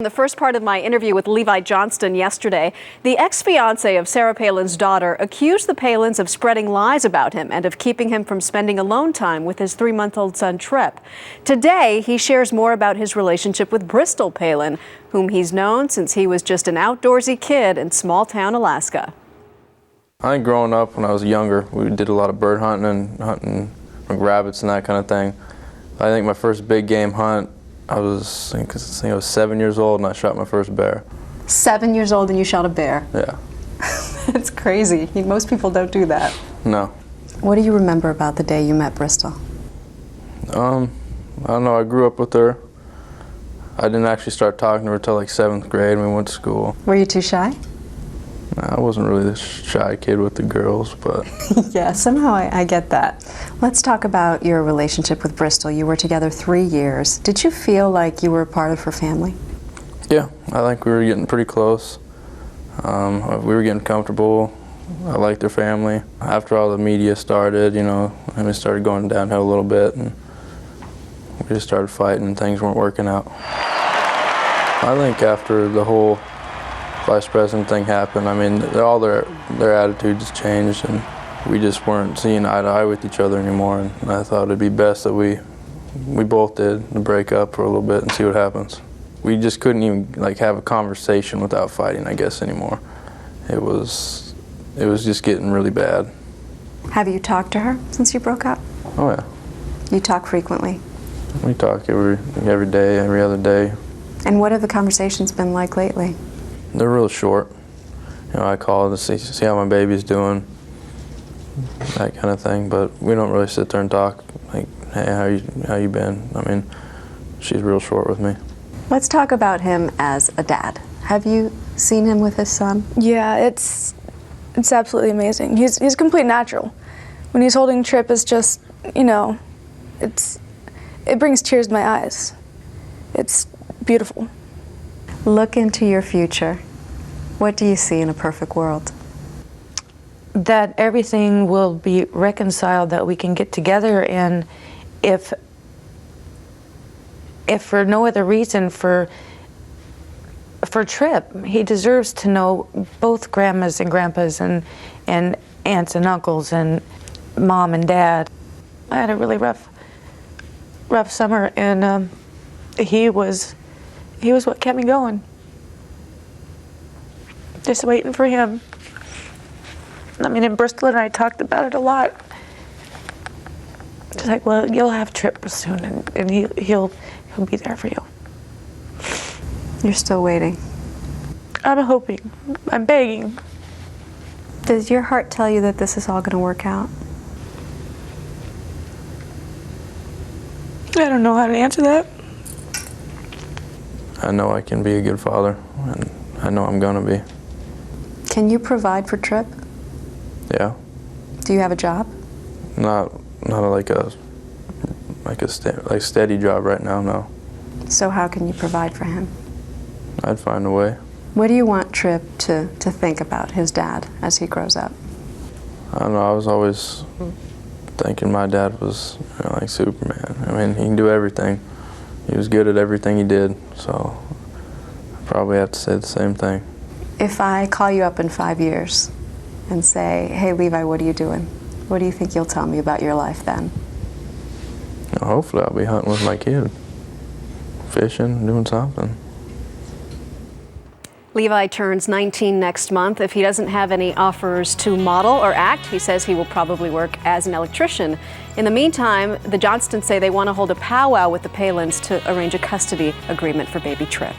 the first part of my interview with Levi Johnston yesterday, the ex-fiance of Sarah Palin's daughter accused the Palins of spreading lies about him and of keeping him from spending alone time with his 3-month-old son, Tripp. Today, he shares more about his relationship with Bristol Palin, whom he's known since he was just an outdoorsy kid in small-town Alaska. I think growing up when I was younger, we did a lot of bird hunting and hunting like rabbits and that kind of thing. I think my first big game hunt, I think I was 7 years old and I shot my first bear. 7 years old and you shot a bear? Yeah. That's crazy. Most people don't do that. No. What do you remember about the day you met Bristol? I don't know, I grew up with her. I didn't actually start talking to her until like 7th grade when we went to school. Were you too shy? I wasn't really the shy kid with the girls, but... Yeah, somehow I get that. Let's talk about your relationship with Bristol. You were together 3 years. Did you feel like you were a part of her family? Yeah, I think we were getting pretty close. We were getting comfortable. I liked her family. After all the media started, you know, and we started going downhill a little bit, and we just started fighting and things weren't working out. I think after the whole vice president thing happened, I mean, all their attitudes changed, and we just weren't seeing eye to eye with each other anymore. And I thought it'd be best that we both did to break up for a little bit and see what happens. We just couldn't even like have a conversation without fighting, I guess, anymore. It was just getting really bad. Have you talked to her since you broke up? Oh yeah. You talk frequently? We talk every day, every other day. And what have the conversations been like lately? They're real short. You know, I call to see how my baby's doing, that kind of thing. But we don't really sit there and talk like, hey, how you been? I mean, she's real short with me. Let's talk about him as a dad. Have you seen him with his son? Yeah, it's absolutely amazing. He's a complete natural. When he's holding Tripp, it's just, you know, it brings tears to my eyes. It's beautiful. Look into your future. What do you see in a perfect world? That everything will be reconciled, that we can get together, and if for no other reason, for Tripp, he deserves to know both grandmas and grandpas and aunts and uncles and mom and dad. I had a really rough summer, and he was what kept me going. Just waiting for him. I mean, in Bristol and I talked about it a lot. Just like, well, you'll have Tripp soon, and he'll be there for you. You're still waiting. I'm hoping. I'm begging. Does your heart tell you that this is all going to work out? I don't know how to answer that. I know I can be a good father, and I know I'm gonna be. Can you provide for Tripp? Yeah. Do you have a job? Not like a steady job right now, no. So how can you provide for him? I'd find a way. What do you want Tripp to think about his dad as he grows up? I don't know, I was always thinking my dad was, you know, like Superman. I mean, he can do everything. He was good at everything he did, so I probably have to say the same thing. If I call you up in 5 years and say, hey Levi, what are you doing? What do you think you'll tell me about your life then? You know, hopefully I'll be hunting with my kid, fishing, doing something. Levi turns 19 next month. If he doesn't have any offers to model or act, he says he will probably work as an electrician. In the meantime, the Johnstons say they want to hold a powwow with the Palins to arrange a custody agreement for baby Tripp.